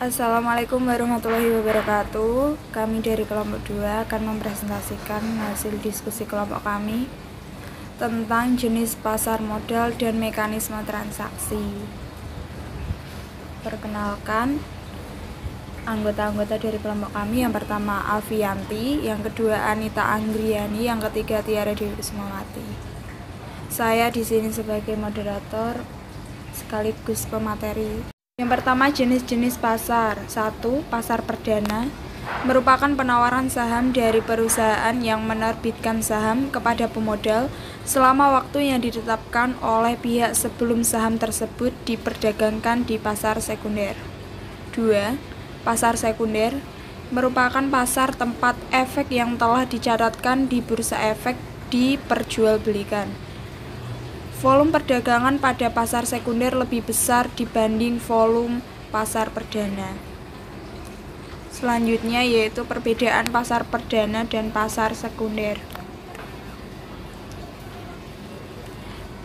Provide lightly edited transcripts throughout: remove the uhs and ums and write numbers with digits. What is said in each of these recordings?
Assalamualaikum warahmatullahi wabarakatuh. Kami dari kelompok 2 akan mempresentasikan hasil diskusi kelompok kami tentang jenis pasar modal dan mekanisme transaksi. Perkenalkan anggota-anggota dari kelompok kami. Yang pertama Alfianti, yang kedua Anita Anggriani, yang ketiga Tiara Dewi Kusmawati. Saya di sini sebagai moderator sekaligus pemateri. Yang pertama, jenis-jenis pasar. 1. Pasar perdana merupakan penawaran saham dari perusahaan yang menerbitkan saham kepada pemodal selama waktu yang ditetapkan oleh pihak sebelum saham tersebut diperdagangkan di pasar sekunder. 2. Pasar sekunder merupakan pasar tempat efek yang telah dicatatkan di bursa efek diperjualbelikan. Volume perdagangan pada pasar sekunder lebih besar dibanding volume pasar perdana. Selanjutnya yaitu perbedaan pasar perdana dan pasar sekunder.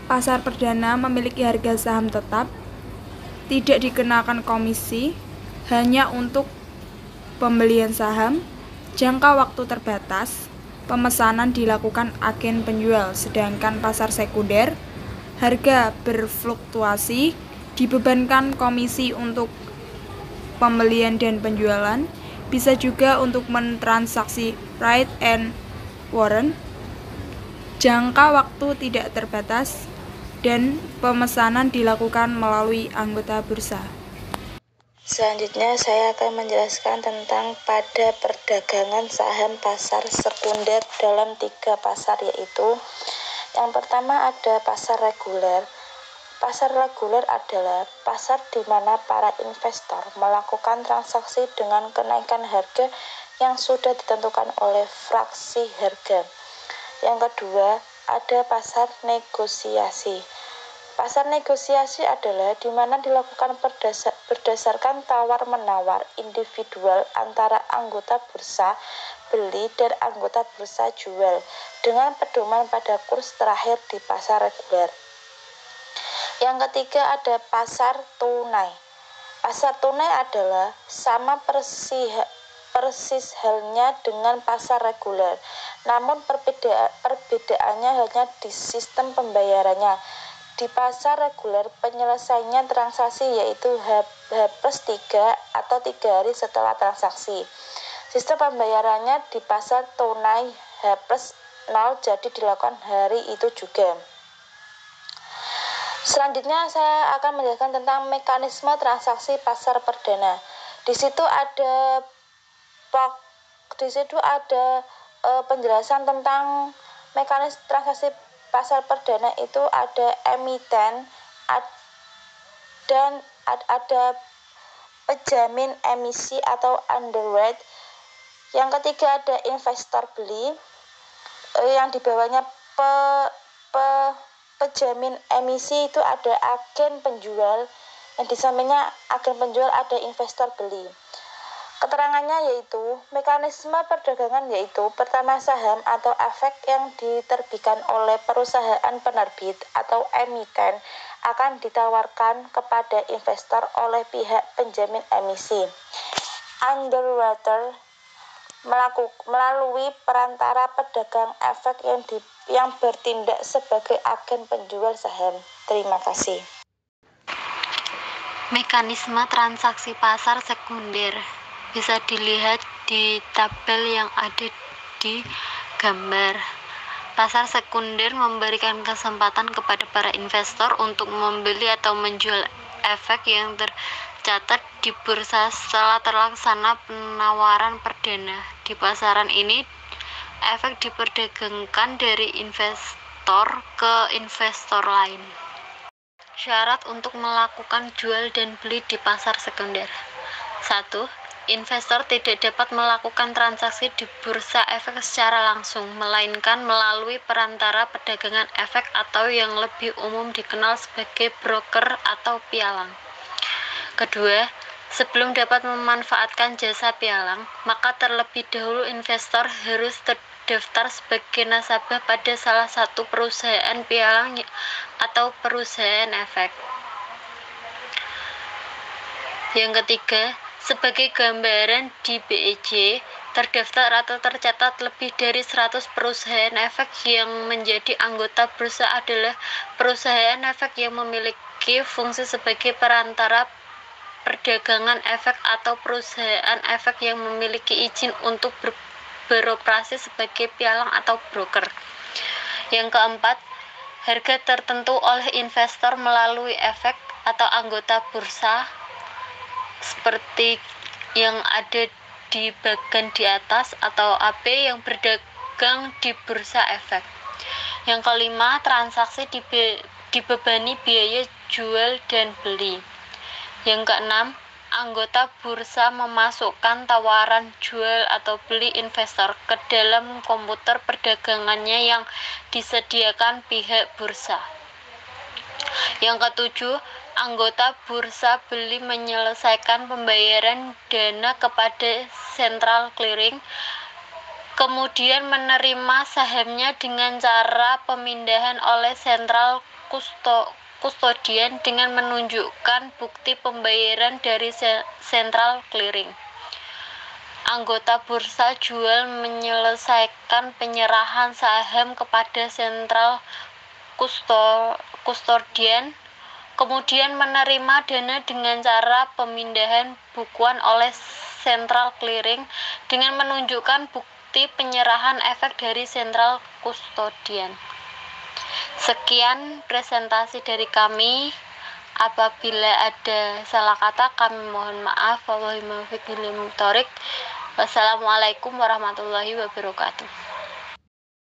Pasar perdana memiliki harga saham tetap, tidak dikenakan komisi, hanya untuk pembelian saham, jangka waktu terbatas, pemesanan dilakukan agen penjual. Sedangkan pasar sekunder harga berfluktuasi, dibebankan komisi untuk pembelian dan penjualan, bisa juga untuk mentransaksi right and warrant, jangka waktu tidak terbatas, dan pemesanan dilakukan melalui anggota bursa. Selanjutnya saya akan menjelaskan tentang pada perdagangan saham pasar sekunder dalam 3 pasar, yaitu yang pertama ada pasar reguler. Pasar reguler adalah pasar di mana para investor melakukan transaksi dengan kenaikan harga yang sudah ditentukan oleh fraksi harga. Yang kedua, ada pasar negosiasi. Pasar negosiasi adalah di mana dilakukan berdasarkan tawar-menawar individual antara anggota bursa beli dan anggota bursa jual dengan pedoman pada kurs terakhir di pasar reguler. Yang ketiga ada pasar tunai. Pasar tunai adalah sama persis halnya dengan pasar reguler, namun perbedaannya hanya di sistem pembayarannya. Di pasar reguler, penyelesaiannya transaksi yaitu H+3 atau 3 hari setelah transaksi. Sistem pembayarannya di pasar tunai H+0, jadi dilakukan hari itu juga. Selanjutnya saya akan menjelaskan tentang mekanisme transaksi pasar perdana. Di situ ada penjelasan tentang mekanisme transaksi pasar perdana. Itu ada emiten dan ada penjamin emisi atau underwriter. Yang ketiga ada investor beli, yang di bawahnya penjamin emisi itu ada agen penjual, yang di sampingnya agen penjual ada investor beli. Keterangannya yaitu mekanisme perdagangan yaitu pertama, saham atau efek yang diterbitkan oleh perusahaan penerbit atau emiten akan ditawarkan kepada investor oleh pihak penjamin emisi. Underwriter melalui perantara pedagang efek yang bertindak sebagai agen penjual saham. Terima kasih. Mekanisme transaksi pasar sekunder bisa dilihat di tabel yang ada di gambar. Pasar sekunder memberikan kesempatan kepada para investor untuk membeli atau menjual efek yang tercatat di bursa setelah terlaksana penawaran perdana. Di pasaran ini, efek diperdagangkan dari investor ke investor lain. Syarat untuk melakukan jual dan beli di pasar sekunder. 1. Investor tidak dapat melakukan transaksi di bursa efek secara langsung, melainkan melalui perantara perdagangan efek atau yang lebih umum dikenal sebagai broker atau pialang. Kedua, sebelum dapat memanfaatkan jasa pialang, maka terlebih dahulu investor harus terdaftar sebagai nasabah pada salah satu perusahaan pialang atau perusahaan efek. Yang ketiga, Sebagai gambaran, di BEJ terdaftar atau tercatat lebih dari 100 perusahaan efek yang menjadi anggota bursa adalah perusahaan efek yang memiliki fungsi sebagai perantara perdagangan efek atau perusahaan efek yang memiliki izin untuk beroperasi sebagai pialang atau broker. Yang keempat, harga tertentu oleh investor melalui efek atau anggota bursa seperti yang ada di bagian di atas atau AB yang berdagang di bursa efek. Yang kelima, transaksi dibebani biaya jual dan beli. Yang keenam, anggota bursa memasukkan tawaran jual atau beli investor ke dalam komputer perdagangannya yang disediakan pihak bursa. Yang ketujuh, anggota bursa beli menyelesaikan pembayaran dana kepada Central Clearing, kemudian menerima sahamnya dengan cara pemindahan oleh Central Custodian dengan menunjukkan bukti pembayaran dari Central Clearing. Anggota bursa jual menyelesaikan penyerahan saham kepada Central Custodian, kemudian menerima dana dengan cara pemindahan bukuan oleh Central Clearing dengan menunjukkan bukti penyerahan efek dari Central Custodian. Sekian presentasi dari kami. Apabila ada salah kata, kami mohon maaf. Wassalamualaikum warahmatullahi wabarakatuh.